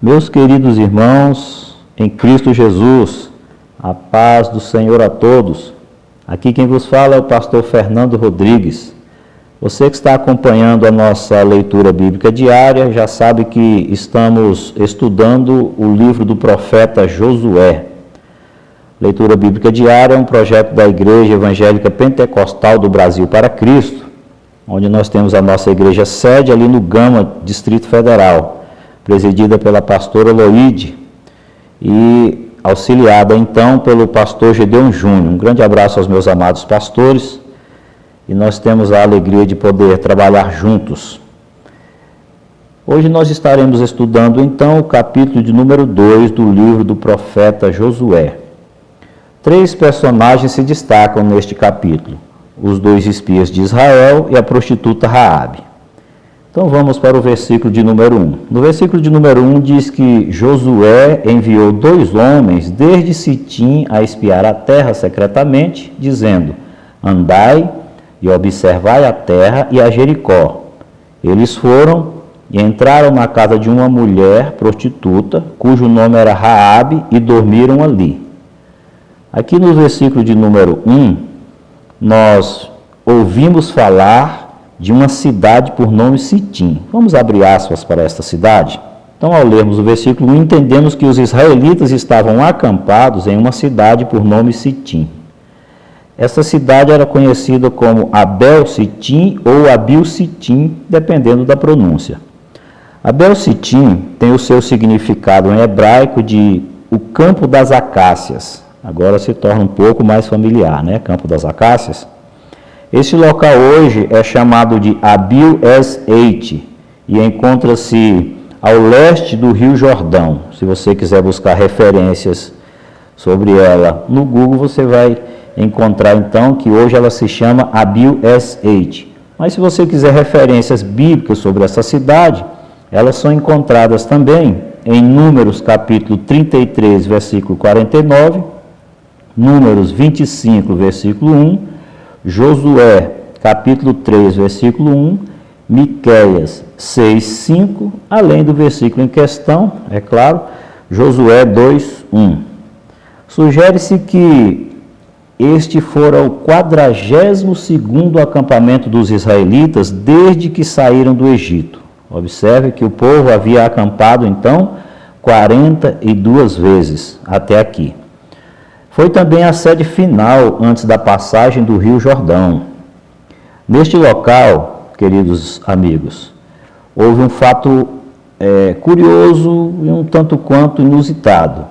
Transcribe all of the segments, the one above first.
Meus queridos irmãos, em Cristo Jesus, a paz do Senhor a todos. Aqui quem vos fala é o pastor Fernando Rodrigues. Você que está acompanhando a nossa leitura bíblica diária já sabe que estamos estudando o livro do profeta Josué. Leitura Bíblica Diária é um projeto da Igreja Evangélica Pentecostal do Brasil para Cristo, onde nós temos a nossa igreja sede ali no Gama, Distrito Federal, presidida pela pastora Loide e auxiliada então pelo pastor Gedeon Júnior. Um grande abraço aos meus amados pastores e nós temos a alegria de poder trabalhar juntos. Hoje nós estaremos estudando então o capítulo de número 2 do livro do profeta Josué. 3 personagens se destacam neste capítulo: os 2 espias de Israel e a prostituta Raabe. Então vamos para o versículo de número 1. No versículo de número 1 diz que Josué enviou 2 homens desde Sitim a espiar a terra secretamente, dizendo: andai e observai a terra e a Jericó. Eles foram e entraram na casa de uma mulher prostituta, cujo nome era Raabe, e dormiram ali. Aqui no versículo de número 1, nós ouvimos falar de uma cidade por nome Sitim. Vamos abrir aspas para esta cidade? Então, ao lermos o versículo 1, entendemos que os israelitas estavam acampados em uma cidade por nome Sitim. Essa cidade era conhecida como Abel Sitim ou Abil Sitim, dependendo da pronúncia. Abel Sitim tem o seu significado em hebraico de o campo das acácias. Agora se torna um pouco mais familiar, né? Campo das acácias. Esse local hoje é chamado de Abil Es-Eite e encontra-se ao leste do Rio Jordão. Se você quiser buscar referências sobre ela no Google, você vai encontrar então que hoje ela se chama Abil Es-Eite. Mas se você quiser referências bíblicas sobre essa cidade, elas são encontradas também em Números capítulo 33, versículo 49, Números 25, versículo 1, Josué, capítulo 3, versículo 1, Miqueias 6, 5, além do versículo em questão, é claro, Josué 2, 1. Sugere-se que este fora o 42º acampamento dos israelitas desde que saíram do Egito. Observe que o povo havia acampado, então, 42 vezes até aqui. Foi também a sede final antes da passagem do Rio Jordão. Neste local, queridos amigos, houve um fato curioso e um tanto quanto inusitado.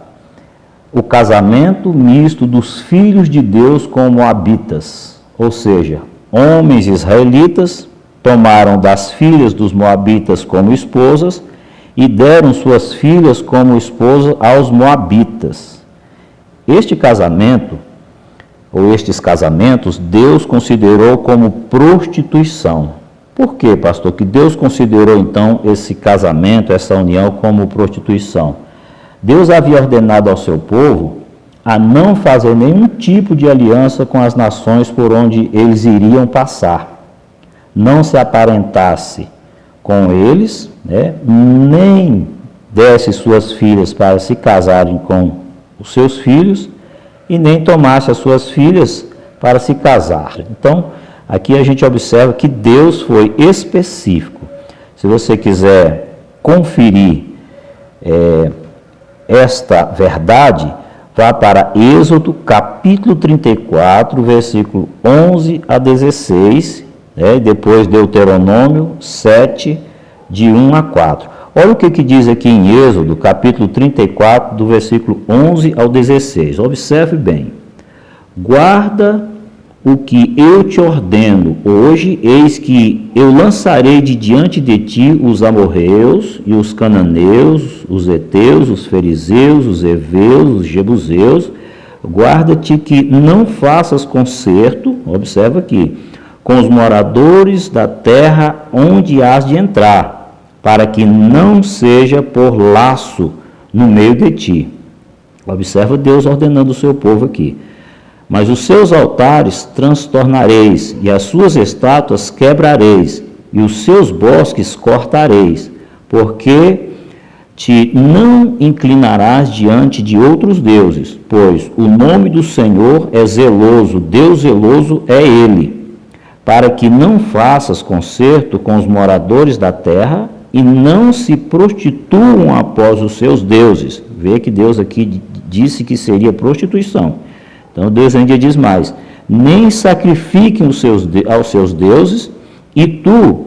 O casamento misto dos filhos de Deus com moabitas, ou seja, homens israelitas tomaram das filhas dos moabitas como esposas e deram suas filhas como esposa aos moabitas. Este casamento, ou estes casamentos, Deus considerou como prostituição. Por quê, pastor, que Deus considerou então esse casamento, essa união como prostituição? Deus havia ordenado ao seu povo a não fazer nenhum tipo de aliança com as nações por onde eles iriam passar. Não se aparentasse com eles, nem desse suas filhas para se casarem com os seus filhos, e nem tomasse as suas filhas para se casar. Então, aqui a gente observa que Deus foi específico. Se você quiser conferir esta verdade, vá para Êxodo, capítulo 34, versículo 11 a 16, e depois Deuteronômio 7, de 1 a 4. Olha o que diz aqui em Êxodo, capítulo 34, do versículo 11 ao 16. Observe bem. Guarda o que eu te ordeno hoje, eis que eu lançarei de diante de ti os amorreus e os cananeus, os heteus, os fariseus, os heveus, os jebuseus. Guarda-te que não faças concerto, observa aqui, com os moradores da terra onde hás de entrar, para que não seja por laço no meio de ti. Observa Deus ordenando o seu povo aqui. Mas os seus altares transtornareis, e as suas estátuas quebrareis, e os seus bosques cortareis, porque te não inclinarás diante de outros deuses, pois o nome do Senhor é zeloso, Deus zeloso é Ele, para que não faças concerto com os moradores da terra e não se prostituam após os seus deuses. Vê que Deus aqui disse que seria prostituição. Então Deus ainda diz mais, nem sacrifiquem aos seus deuses, e tu,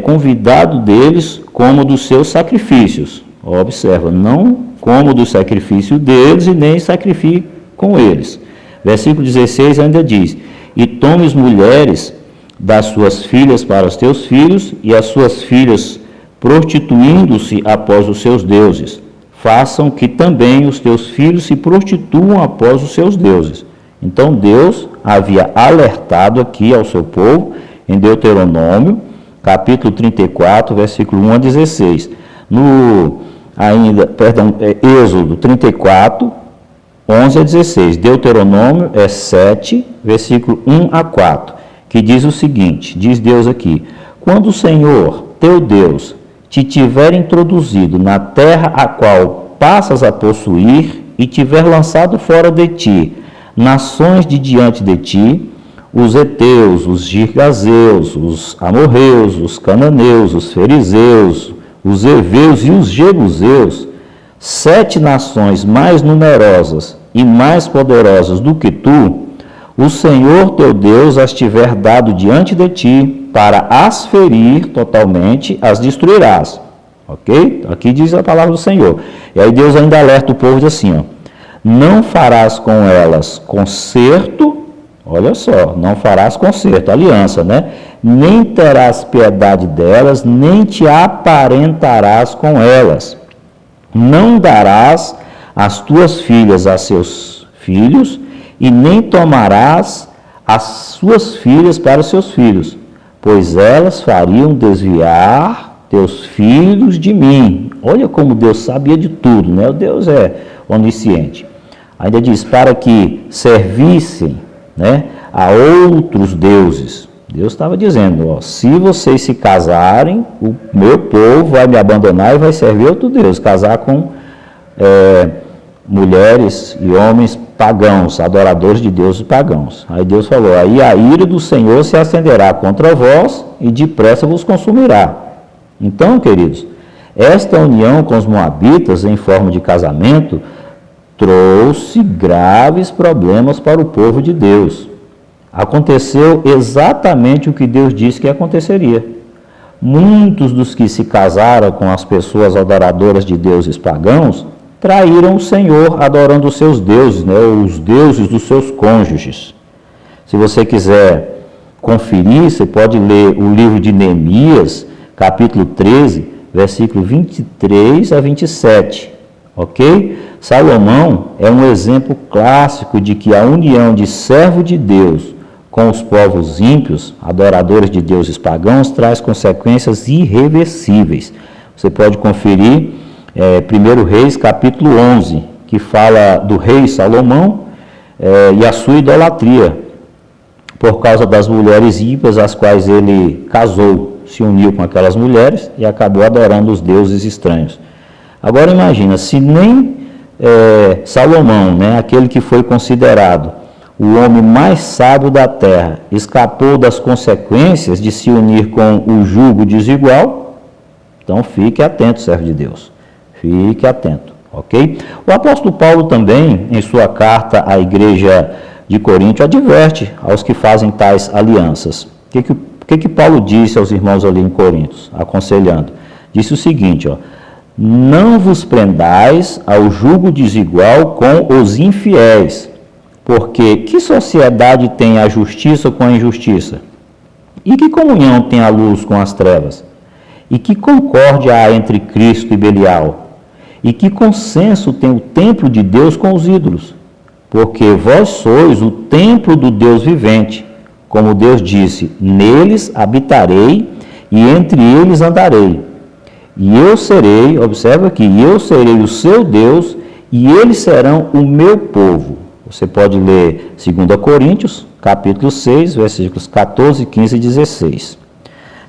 convidado deles, como dos seus sacrifícios. Observa, não como do sacrifício deles e nem sacrifique com eles. Versículo 16 ainda diz, e tomes mulheres das suas filhas para os teus filhos, e as suas filhas, prostituindo-se após os seus deuses, façam que também os teus filhos se prostituam após os seus deuses. Então Deus havia alertado aqui ao seu povo, em Deuteronômio, capítulo 34, versículo 1 a 16. Êxodo 34, 11 a 16. Deuteronômio 7, versículo 1 a 4, que diz o seguinte, diz Deus aqui, quando o Senhor, teu Deus, te tiver introduzido na terra a qual passas a possuir e tiver lançado fora de ti nações de diante de ti, os heteus, os girgazeus, os amorreus, os cananeus, os fariseus, os heveus e os jebuseus, 7 nações mais numerosas e mais poderosas do que tu, o Senhor teu Deus as tiver dado diante de ti, para as ferir totalmente, as destruirás. Ok? Aqui diz a palavra do Senhor. E aí Deus ainda alerta o povo de assim, ó, não farás com elas concerto, olha só, não farás concerto, aliança, né? Nem terás piedade delas, nem te aparentarás com elas. Não darás as tuas filhas a seus filhos, e nem tomarás as suas filhas para os seus filhos, pois elas fariam desviar teus filhos de mim. Olha como Deus sabia de tudo, né? O Deus é onisciente. Ainda diz, para que servissem, né, a outros deuses. Deus estava dizendo, ó, se vocês se casarem, o meu povo vai me abandonar e vai servir outro Deus, casar com mulheres e homens pagãos, adoradores de deuses pagãos. Aí Deus falou, aí a ira do Senhor se acenderá contra vós e depressa vos consumirá. Então, queridos, esta união com os moabitas em forma de casamento trouxe graves problemas para o povo de Deus. Aconteceu exatamente o que Deus disse que aconteceria. Muitos dos que se casaram com as pessoas adoradoras de deuses pagãos traíram o Senhor adorando os seus deuses, né, os deuses dos seus cônjuges. Se você quiser conferir, você pode ler o livro de Neemias, capítulo 13, versículo 23 a 27. Ok? Salomão é um exemplo clássico de que a união de servo de Deus com os povos ímpios, adoradores de deuses pagãos, traz consequências irreversíveis. Você pode conferir 1 Reis, capítulo 11, que fala do rei Salomão e a sua idolatria, por causa das mulheres ímpias, às quais ele casou, se uniu com aquelas mulheres e acabou adorando os deuses estranhos. Agora imagina, se nem Salomão, né, aquele que foi considerado o homem mais sábio da terra, escapou das consequências de se unir com o jugo desigual, então fique atento, servo de Deus. Fique atento, ok? O apóstolo Paulo também, em sua carta à igreja de Corinto, adverte aos que fazem tais alianças. O que Paulo disse aos irmãos ali em Corinto, aconselhando? Disse o seguinte, ó, não vos prendais ao jugo desigual com os infiéis, porque que sociedade tem a justiça com a injustiça? E que comunhão tem a luz com as trevas? E que concórdia há entre Cristo e Belial? E que consenso tem o templo de Deus com os ídolos? Porque vós sois o templo do Deus vivente. Como Deus disse, neles habitarei e entre eles andarei. E eu serei, observa aqui, eu serei o seu Deus e eles serão o meu povo. Você pode ler 2 Coríntios, capítulo 6, versículos 14, 15 e 16.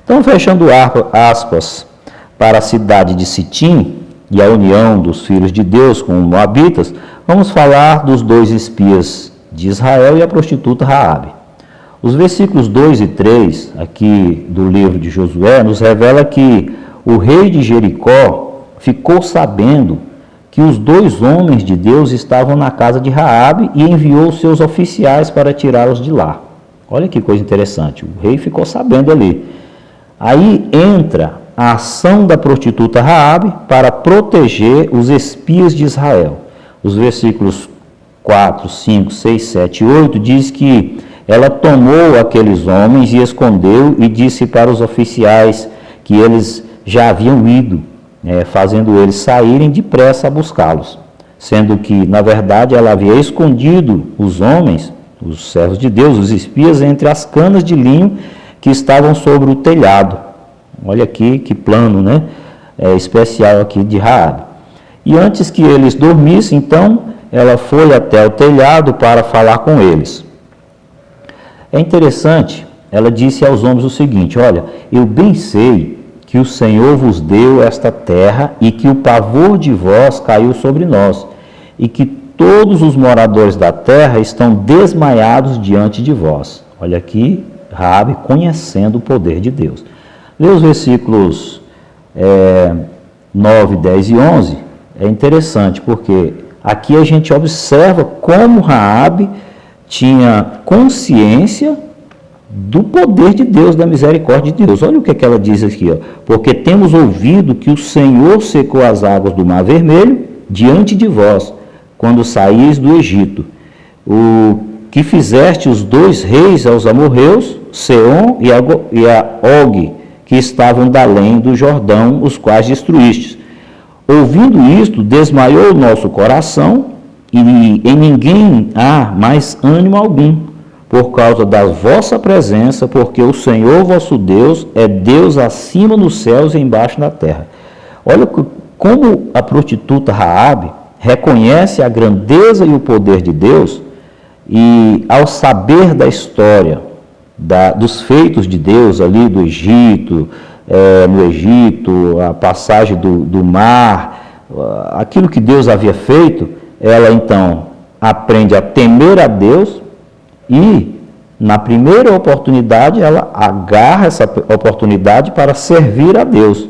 Então, fechando aspas para a cidade de Sitim, e a união dos filhos de Deus com os moabitas, vamos falar dos 2 espias de Israel e a prostituta Raabe. Os versículos 2 e 3, aqui do livro de Josué, nos revela que o rei de Jericó ficou sabendo que os 2 homens de Deus estavam na casa de Raabe e enviou seus oficiais para tirá-los de lá. Olha que coisa interessante, o rei ficou sabendo ali. Aí entra a ação da prostituta Raabe para proteger os espias de Israel. Os versículos 4, 5, 6, 7 e 8 diz que ela tomou aqueles homens e escondeu e disse para os oficiais que eles já haviam ido, fazendo eles saírem depressa a buscá-los, sendo que, na verdade, ela havia escondido os homens, os servos de Deus, os espias, entre as canas de linho que estavam sobre o telhado. Olha aqui que plano, especial aqui de Raabe. E antes que eles dormissem, então, ela foi até o telhado para falar com eles. É interessante, ela disse aos homens o seguinte: olha, eu bem sei que o Senhor vos deu esta terra e que o pavor de vós caiu sobre nós, e que todos os moradores da terra estão desmaiados diante de vós. Olha aqui, Raabe conhecendo o poder de Deus. Lê os versículos 9, 10 e 11, é interessante, porque aqui a gente observa como Raabe tinha consciência do poder de Deus, da misericórdia de Deus. Olha o que ela diz aqui, ó. Porque temos ouvido que o Senhor secou as águas do Mar Vermelho diante de vós, quando saís do Egito. O que fizeste os 2 reis aos amorreus, Seom e a Og, que estavam da além do Jordão, os quais destruístes. Ouvindo isto, desmaiou o nosso coração, e em ninguém há mais ânimo algum, por causa da vossa presença, porque o Senhor vosso Deus é Deus acima nos céus e embaixo na terra. Olha como a prostituta Raabe reconhece a grandeza e o poder de Deus, e ao saber da história, dos feitos de Deus ali do Egito, no Egito, a passagem do mar, aquilo que Deus havia feito, ela então aprende a temer a Deus e, na primeira oportunidade, ela agarra essa oportunidade para servir a Deus.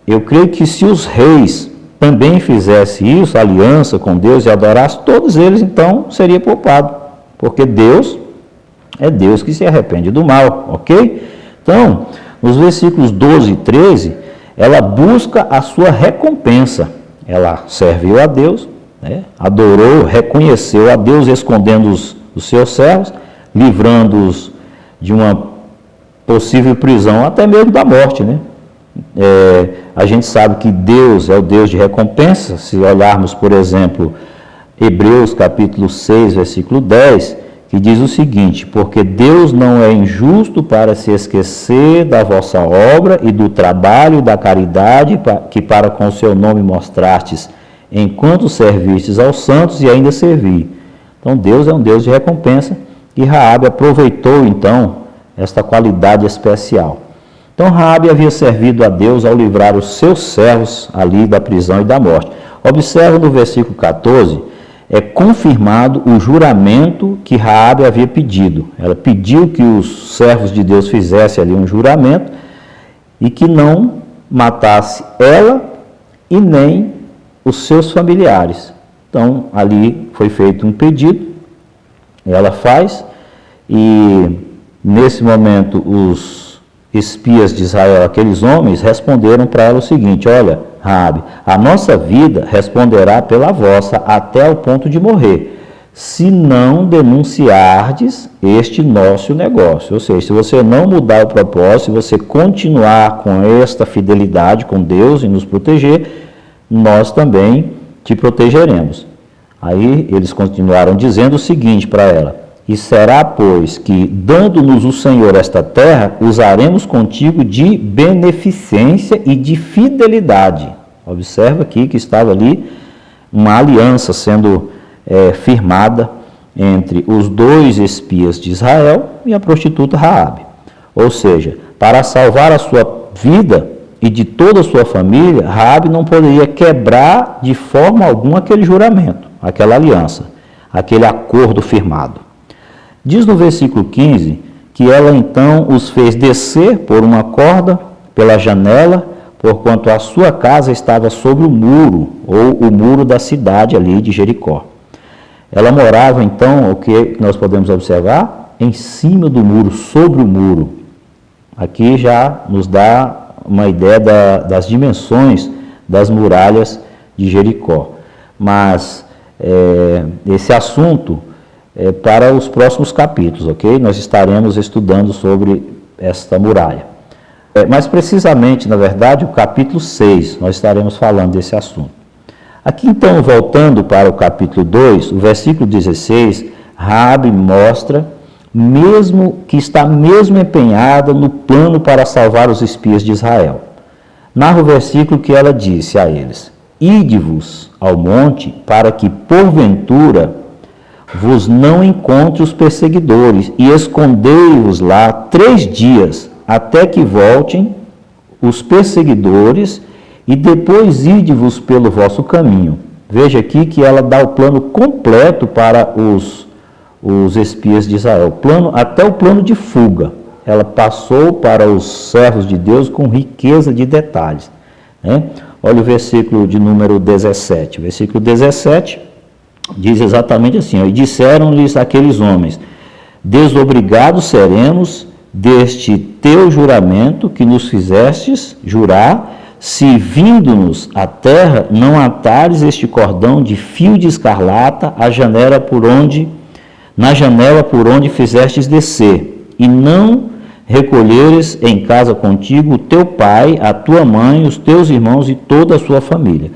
Eu creio que se os reis também fizessem isso, aliança com Deus e adorassem, todos eles então seriam poupados, porque Deus é Deus que se arrepende do mal, ok? Então, nos versículos 12 e 13, ela busca a sua recompensa. Ela serviu a Deus, adorou, reconheceu a Deus, escondendo os seus servos, livrando-os de uma possível prisão, até mesmo da morte, a gente sabe que Deus é o Deus de recompensa. Se olharmos, por exemplo, Hebreus capítulo 6, versículo 10, que diz o seguinte: porque Deus não é injusto para se esquecer da vossa obra e do trabalho e da caridade que para com o seu nome mostrastes, enquanto servistes aos santos e ainda servi. Então Deus é um Deus de recompensa, e Raabe aproveitou então esta qualidade especial. Então Raabe havia servido a Deus ao livrar os seus servos ali da prisão e da morte. Observa no versículo 14, é confirmado o juramento que Raabe havia pedido. Ela pediu que os servos de Deus fizessem ali um juramento e que não matasse ela e nem os seus familiares. Então, ali foi feito um pedido, ela faz, e nesse momento os espias de Israel, aqueles homens, responderam para ela o seguinte: olha, Raabe, a nossa vida responderá pela vossa até o ponto de morrer, se não denunciardes este nosso negócio. Ou seja, se você não mudar o propósito, se você continuar com esta fidelidade com Deus e nos proteger, nós também te protegeremos. Aí eles continuaram dizendo o seguinte para ela: e será, pois, que, dando-nos o Senhor esta terra, usaremos contigo de beneficência e de fidelidade. Observa aqui que estava ali uma aliança sendo firmada entre os 2 espias de Israel e a prostituta Raabe. Ou seja, para salvar a sua vida, e de toda a sua família, Raabe não poderia quebrar de forma alguma aquele juramento, aquela aliança, aquele acordo firmado. Diz no versículo 15 que ela então os fez descer por uma corda pela janela, porquanto a sua casa estava sobre o muro, ou o muro da cidade ali de Jericó. Ela morava então, o que nós podemos observar? Em cima do muro, sobre o muro. Aqui já nos dá uma ideia das dimensões das muralhas de Jericó. Mas esse assunto é para os próximos capítulos, ok? Nós estaremos estudando sobre esta muralha. Mais precisamente, na verdade, o capítulo 6, nós estaremos falando desse assunto. Aqui então, voltando para o capítulo 2, o versículo 16, Raabe mostra que está mesmo empenhada no plano para salvar os espias de Israel. Narra o versículo que ela disse a eles: Ide-vos ao monte, para que, porventura, vos não encontre os perseguidores, e escondei-vos lá 3 dias, até que voltem os perseguidores, e depois ide-vos pelo vosso caminho. Veja aqui que ela dá o plano completo para os espias de Israel, até o plano de fuga. Ela passou para os servos de Deus com riqueza de detalhes. Olha o versículo de número 17. O versículo 17 diz exatamente assim: E disseram-lhes aqueles homens: Desobrigados seremos deste teu juramento que nos fizestes jurar, se vindo-nos à terra não atares este cordão de fio de escarlata na janela por onde fizestes descer, e não recolheres em casa contigo o teu pai, a tua mãe, os teus irmãos e toda a sua família.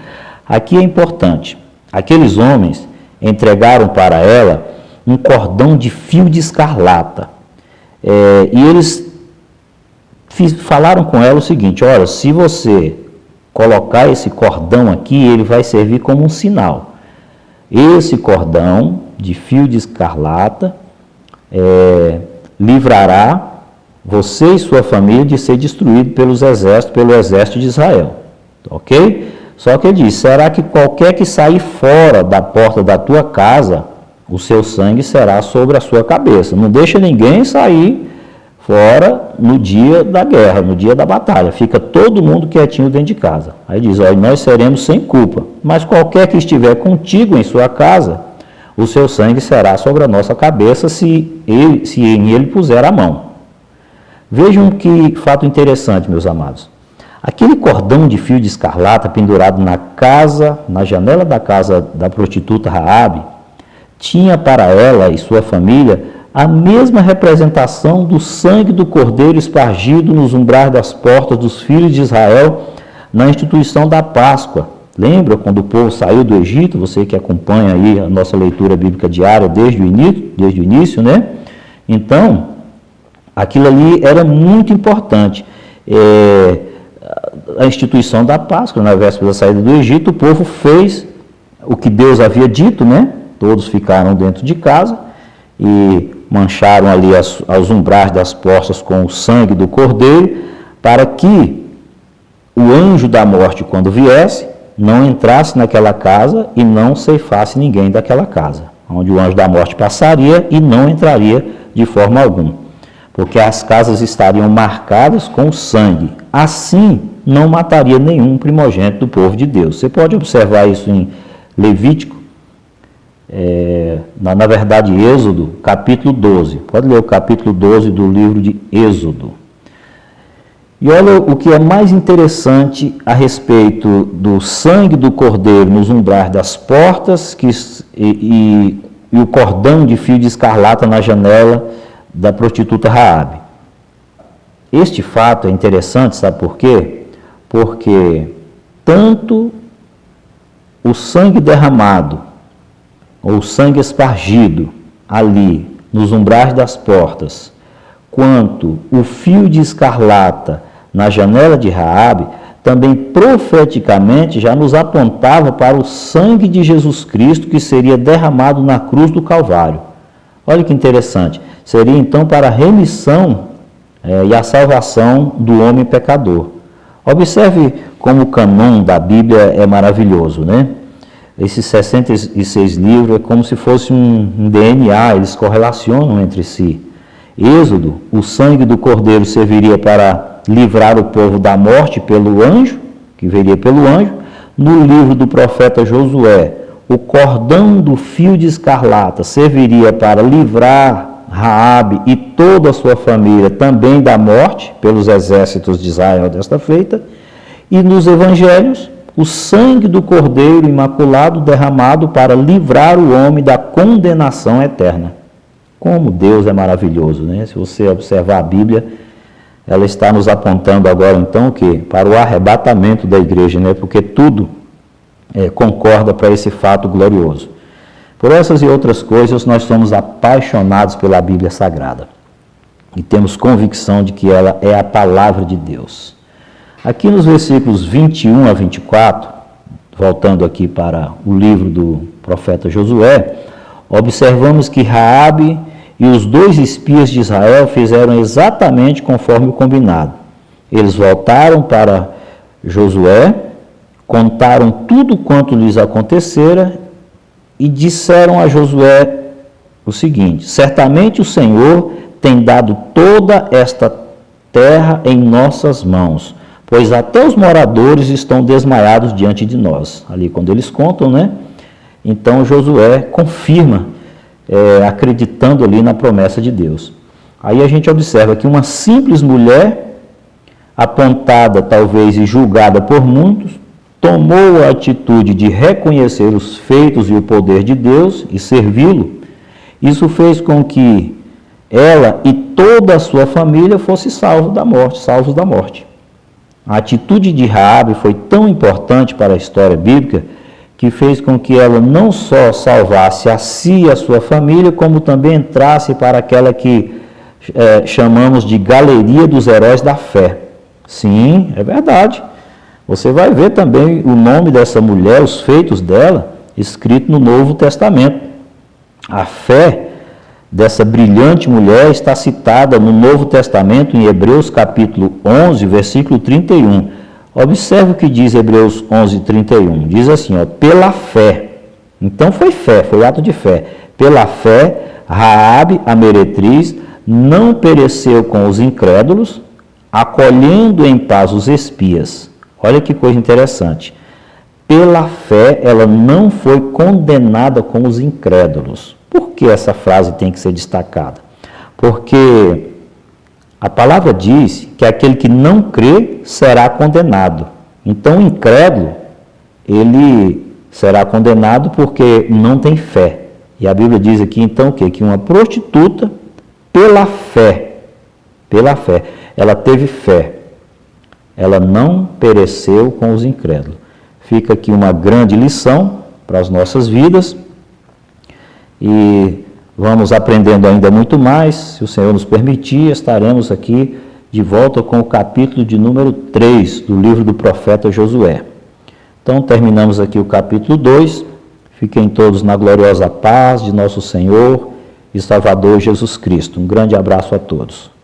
Aqui é importante: aqueles homens entregaram para ela um cordão de fio de escarlata, e eles falaram com ela o seguinte: olha, se você colocar esse cordão aqui, ele vai servir como um sinal. Esse cordão de fio de escarlata livrará você e sua família de ser destruído pelo exército de Israel. Ok? Só que ele diz: será que qualquer que sair fora da porta da tua casa, o seu sangue será sobre a sua cabeça. Não deixa ninguém sair fora no dia da guerra, no dia da batalha. Fica todo mundo quietinho dentro de casa. Aí diz: olha, nós seremos sem culpa, mas qualquer que estiver contigo em sua casa, o seu sangue será sobre a nossa cabeça se em ele puser a mão. Vejam que fato interessante, meus amados. Aquele cordão de fio de escarlata pendurado na janela da casa da prostituta Raabe, tinha para ela e sua família a mesma representação do sangue do cordeiro espargido nos umbrais das portas dos filhos de Israel na instituição da Páscoa. Lembra quando o povo saiu do Egito? Você que acompanha aí a nossa leitura bíblica diária desde o início, né? Então, aquilo ali era muito importante. A instituição da Páscoa, na véspera da saída do Egito, o povo fez o que Deus havia dito, né? Todos ficaram dentro de casa e mancharam ali aos umbrais das portas com o sangue do cordeiro, para que o anjo da morte, quando viesse, não entrasse naquela casa e não ceifasse ninguém daquela casa, onde o anjo da morte passaria e não entraria de forma alguma, porque as casas estariam marcadas com sangue. Assim, não mataria nenhum primogênito do povo de Deus. Você pode observar isso em Levítico, na verdade, Êxodo, capítulo 12. Pode ler o capítulo 12 do livro de Êxodo. E olha o que é mais interessante a respeito do sangue do cordeiro nos umbrais das portas e o cordão de fio de escarlata na janela da prostituta Raabe. Este fato é interessante, sabe por quê? Porque tanto o sangue derramado ou sangue espargido ali nos umbrais das portas, quanto o fio de escarlata na janela de Raabe, também profeticamente já nos apontava para o sangue de Jesus Cristo que seria derramado na cruz do Calvário. Olha que interessante. Seria então para a remissão e a salvação do homem pecador. Observe como o cânon da Bíblia é maravilhoso, né? Esses 66 livros é como se fosse um DNA, eles correlacionam entre si. Êxodo, o sangue do cordeiro serviria para livrar o povo da morte pelo anjo, que viria pelo anjo. No livro do profeta Josué, o cordão do fio de escarlata serviria para livrar Raabe e toda a sua família também da morte pelos exércitos de Israel desta feita. E nos evangelhos, o sangue do cordeiro imaculado derramado para livrar o homem da condenação eterna. Como Deus é maravilhoso, né? Se você observar a Bíblia, ela está nos apontando agora então o quê? Para o arrebatamento da igreja, né? Porque tudo concorda para esse fato glorioso. Por essas e outras coisas, nós somos apaixonados pela Bíblia Sagrada e temos convicção de que ela é a palavra de Deus. Aqui nos versículos 21 a 24, voltando aqui para o livro do profeta Josué, observamos que Raabe e os 2 espias de Israel fizeram exatamente conforme o combinado. Eles voltaram para Josué, contaram tudo quanto lhes acontecera e disseram a Josué o seguinte: certamente o Senhor tem dado toda esta terra em nossas mãos, pois até os moradores estão desmaiados diante de nós. Ali quando eles contam, né? Então Josué confirma, acreditando ali na promessa de Deus. Aí a gente observa que uma simples mulher, apontada talvez e julgada por muitos, tomou a atitude de reconhecer os feitos e o poder de Deus e servi-lo. Isso fez com que ela e toda a sua família fossem salvos da morte. A atitude de Raabe foi tão importante para a história bíblica que fez com que ela não só salvasse a si e a sua família, como também entrasse para aquela que chamamos de galeria dos heróis da fé. Sim, é verdade. Você vai ver também o nome dessa mulher, os feitos dela, escrito no Novo Testamento. A fé dessa brilhante mulher está citada no Novo Testamento, em Hebreus capítulo 11, versículo 31. Observe o que diz Hebreus 11, 31. Diz assim, pela fé. Então foi fé, foi ato de fé. Pela fé, Raabe, a meretriz, não pereceu com os incrédulos, acolhendo em paz os espias. Olha que coisa interessante. Pela fé, ela não foi condenada com os incrédulos. Por que essa frase tem que ser destacada? Porque a palavra diz que aquele que não crê será condenado. Então, o incrédulo, ele será condenado porque não tem fé. E a Bíblia diz aqui, então, o quê? Que uma prostituta, pela fé, ela teve fé. Ela não pereceu com os incrédulos. Fica aqui uma grande lição para as nossas vidas e vamos aprendendo ainda muito mais. Se o Senhor nos permitir, estaremos aqui de volta com o capítulo de número 3 do livro do profeta Josué. Então, terminamos aqui o capítulo 2. Fiquem todos na gloriosa paz de nosso Senhor e Salvador Jesus Cristo. Um grande abraço a todos.